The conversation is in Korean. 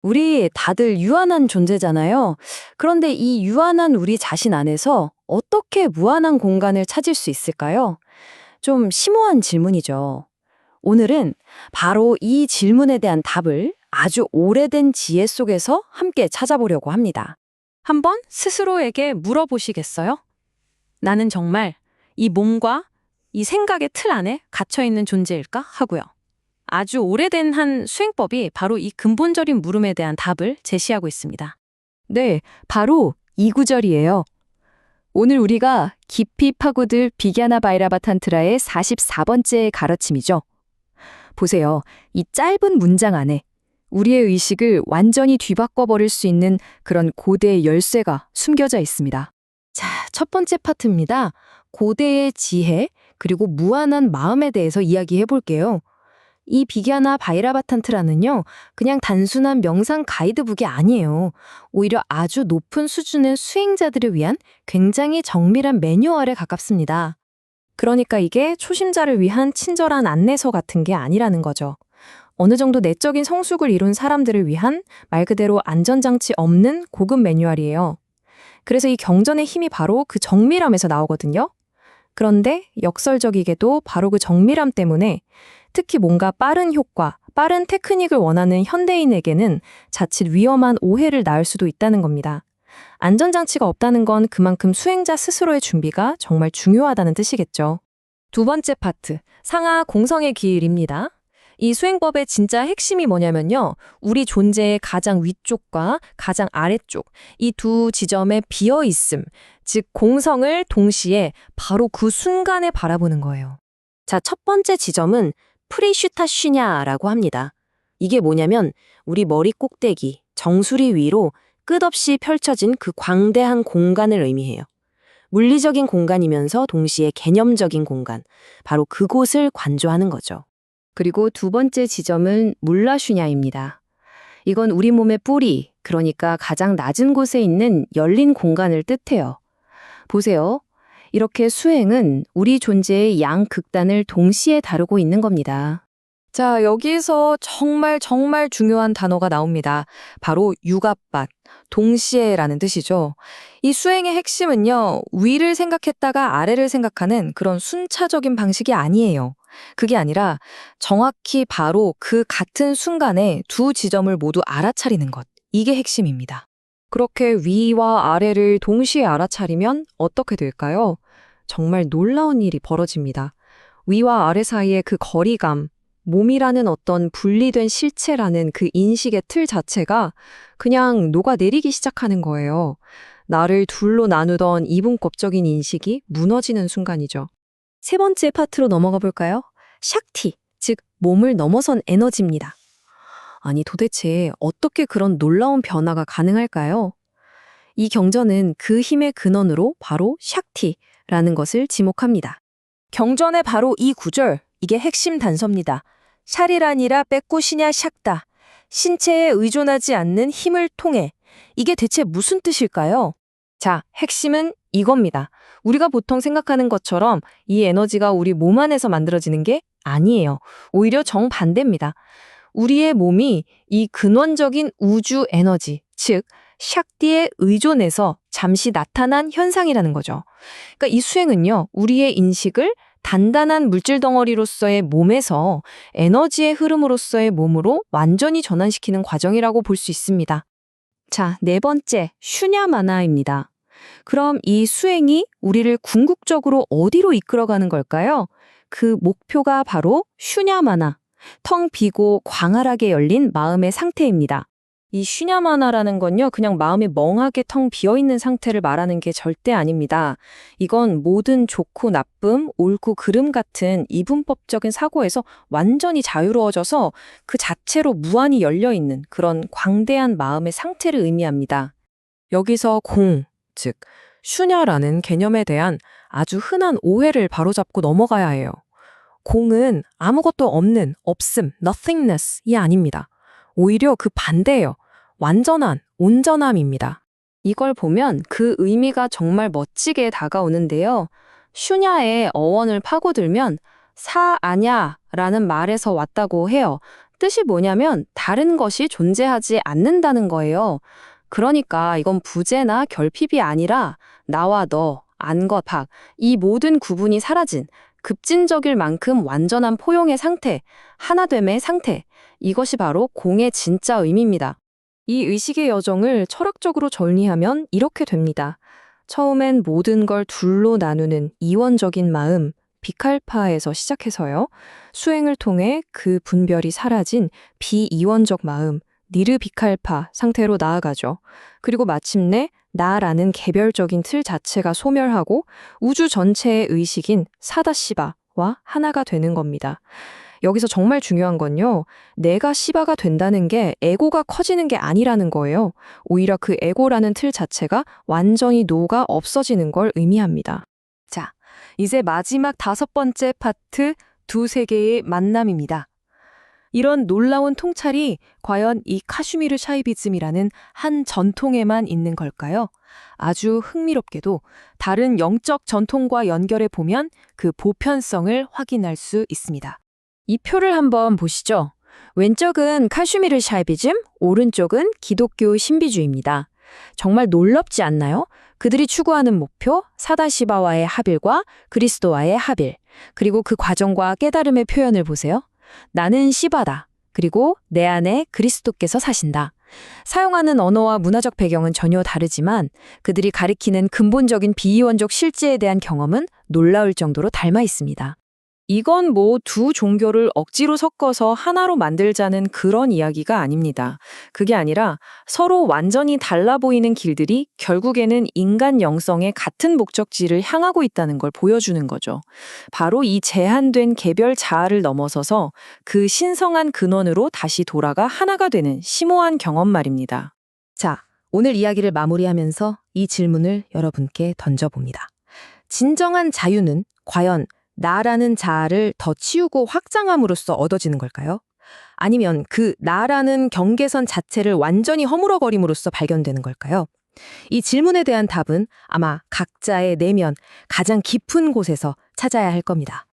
우리 다들 유한한 존재잖아요. 그런데 이 유한한 우리 자신 안에서 어떻게 무한한 공간을 찾을 수 있을까요? 좀 심오한 질문이죠. 오늘은 바로 이 질문에 대한 답을 아주 오래된 지혜 속에서 함께 찾아보려고 합니다. 한번 스스로에게 물어보시겠어요? 나는 정말 이 몸과 이 생각의 틀 안에 갇혀 있는 존재일까? 하고요. 아주 오래된 한 수행법이 바로 이 근본적인 물음에 대한 답을 제시하고 있습니다. 네, 바로 이 구절이에요. 오늘 우리가 깊이 파고들 비갸나 바이라바탄트라의 44번째 가르침이죠. 보세요. 이 짧은 문장 안에 우리의 의식을 완전히 뒤바꿔버릴 수 있는 그런 고대의 열쇠가 숨겨져 있습니다. 자, 첫 번째 파트입니다. 고대의 지혜, 그리고 무한한 마음에 대해서 이야기해 볼게요. 이 비갸나 바이라바탄트라는요, 그냥 단순한 명상 가이드북이 아니에요. 오히려 아주 높은 수준의 수행자들을 위한 굉장히 정밀한 매뉴얼에 가깝습니다. 그러니까 이게 초심자를 위한 친절한 안내서 같은 게 아니라는 거죠. 어느 정도 내적인 성숙을 이룬 사람들을 위한 말 그대로 안전장치 없는 고급 매뉴얼이에요. 그래서 이 경전의 힘이 바로 그 정밀함에서 나오거든요. 그런데 역설적이게도 바로 그 정밀함 때문에 특히 뭔가 빠른 효과, 빠른 테크닉을 원하는 현대인에게는 자칫 위험한 오해를 낳을 수도 있다는 겁니다. 안전장치가 없다는 건 그만큼 수행자 스스로의 준비가 정말 중요하다는 뜻이겠죠. 두 번째 파트, 상하 공성의 길입니다. 이 수행법의 진짜 핵심이 뭐냐면요. 우리 존재의 가장 위쪽과 가장 아래쪽, 이 두 지점에 비어있음, 즉 공성을 동시에 바로 그 순간에 바라보는 거예요. 자, 첫 번째 지점은 프리슈타슈냐라고 합니다. 이게 뭐냐면 우리 머리 꼭대기, 정수리 위로 끝없이 펼쳐진 그 광대한 공간을 의미해요. 물리적인 공간이면서 동시에 개념적인 공간, 바로 그곳을 관조하는 거죠. 그리고 두 번째 지점은 물라슈냐입니다. 이건 우리 몸의 뿌리, 그러니까 가장 낮은 곳에 있는 열린 공간을 뜻해요. 보세요. 이렇게 수행은 우리 존재의 양 극단을 동시에 다루고 있는 겁니다. 자, 여기서 정말 중요한 단어가 나옵니다. 바로 육압밭, 동시에라는 뜻이죠. 이 수행의 핵심은요, 위를 생각했다가 아래를 생각하는 그런 순차적인 방식이 아니에요. 그게 아니라 정확히 바로 그 같은 순간에 두 지점을 모두 알아차리는 것. 이게 핵심입니다. 그렇게 위와 아래를 동시에 알아차리면 어떻게 될까요? 정말 놀라운 일이 벌어집니다. 위와 아래 사이의 그 거리감, 몸이라는 어떤 분리된 실체라는 그 인식의 틀 자체가 그냥 녹아내리기 시작하는 거예요. 나를 둘로 나누던 이분법적인 인식이 무너지는 순간이죠. 세 번째 파트로 넘어가 볼까요? 샥티, 즉 몸을 넘어선 에너지입니다. 아니 도대체 어떻게 그런 놀라운 변화가 가능할까요? 이 경전은 그 힘의 근원으로 바로 샥티라는 것을 지목합니다. 경전의 바로 이 구절, 이게 핵심 단서입니다. 샤리라니라 빼꾸시냐 샥다. 신체에 의존하지 않는 힘을 통해. 이게 대체 무슨 뜻일까요? 자, 핵심은 이겁니다. 우리가 보통 생각하는 것처럼 이 에너지가 우리 몸 안에서 만들어지는 게 아니에요. 오히려 정반대입니다. 우리의 몸이 이 근원적인 우주 에너지, 즉 샥티에 의존해서 잠시 나타난 현상이라는 거죠. 그러니까 이 수행은요, 우리의 인식을 단단한 물질 덩어리로서의 몸에서 에너지의 흐름으로서의 몸으로 완전히 전환시키는 과정이라고 볼 수 있습니다. 자, 네 번째, 슈냐마나입니다. 그럼 이 수행이 우리를 궁극적으로 어디로 이끌어가는 걸까요? 그 목표가 바로 슈냐마나, 텅 비고 광활하게 열린 마음의 상태입니다. 이 슈냐마나라는 건요, 그냥 마음이 멍하게 텅 비어있는 상태를 말하는 게 절대 아닙니다. 이건 모든 좋고 나쁨, 옳고 그름 같은 이분법적인 사고에서 완전히 자유로워져서 그 자체로 무한히 열려있는 그런 광대한 마음의 상태를 의미합니다. 여기서 공, 즉 슈냐라는 개념에 대한 아주 흔한 오해를 바로잡고 넘어가야 해요. 공은 아무것도 없는, 없음, nothingness이 아닙니다. 오히려 그 반대예요. 완전한, 온전함입니다. 이걸 보면 그 의미가 정말 멋지게 다가오는데요. 슈냐의 어원을 파고들면 사아냐라는 말에서 왔다고 해요. 뜻이 뭐냐면 다른 것이 존재하지 않는다는 거예요. 그러니까 이건 부재나 결핍이 아니라 나와 너, 안과 박, 이 모든 구분이 사라진 급진적일 만큼 완전한 포용의 상태, 하나됨의 상태, 이것이 바로 공의 진짜 의미입니다. 이 의식의 여정을 철학적으로 정리하면 이렇게 됩니다. 처음엔 모든 걸 둘로 나누는 이원적인 마음, 비칼파에서 시작해서요. 수행을 통해 그 분별이 사라진 비이원적 마음, 니르비칼파 상태로 나아가죠. 그리고 마침내 나라는 개별적인 틀 자체가 소멸하고 우주 전체의 의식인 사다시바와 하나가 되는 겁니다. 여기서 정말 중요한 건요. 내가 시바가 된다는 게 에고가 커지는 게 아니라는 거예요. 오히려 그 에고라는 틀 자체가 완전히 녹아 없어지는 걸 의미합니다. 자, 이제 마지막 5번째 파트, 두 세계의 만남입니다. 이런 놀라운 통찰이 과연 이 카슈미르 샤이비즘이라는 한 전통에만 있는 걸까요? 아주 흥미롭게도 다른 영적 전통과 연결해 보면 그 보편성을 확인할 수 있습니다. 이 표를 한번 보시죠. 왼쪽은 카슈미르 샤이비즘, 오른쪽은 기독교 신비주의입니다. 정말 놀랍지 않나요? 그들이 추구하는 목표, 사다시바와의 합일과 그리스도와의 합일, 그리고 그 과정과 깨달음의 표현을 보세요. 나는 시바다. 그리고 내 안에 그리스도께서 사신다. 사용하는 언어와 문화적 배경은 전혀 다르지만 그들이 가리키는 근본적인 비이원적 실제에 대한 경험은 놀라울 정도로 닮아 있습니다. 이건 두 종교를 억지로 섞어서 하나로 만들자는 그런 이야기가 아닙니다. 그게 아니라 서로 완전히 달라 보이는 길들이 결국에는 인간 영성의 같은 목적지를 향하고 있다는 걸 보여주는 거죠. 바로 이 제한된 개별 자아를 넘어서서 그 신성한 근원으로 다시 돌아가 하나가 되는 심오한 경험 말입니다. 자, 오늘 이야기를 마무리하면서 이 질문을 여러분께 던져봅니다. 진정한 자유는 과연 나라는 자아를 더 치우고 확장함으로써 얻어지는 걸까요? 아니면 그 나라는 경계선 자체를 완전히 허물어버림으로써 발견되는 걸까요? 이 질문에 대한 답은 아마 각자의 내면, 가장 깊은 곳에서 찾아야 할 겁니다.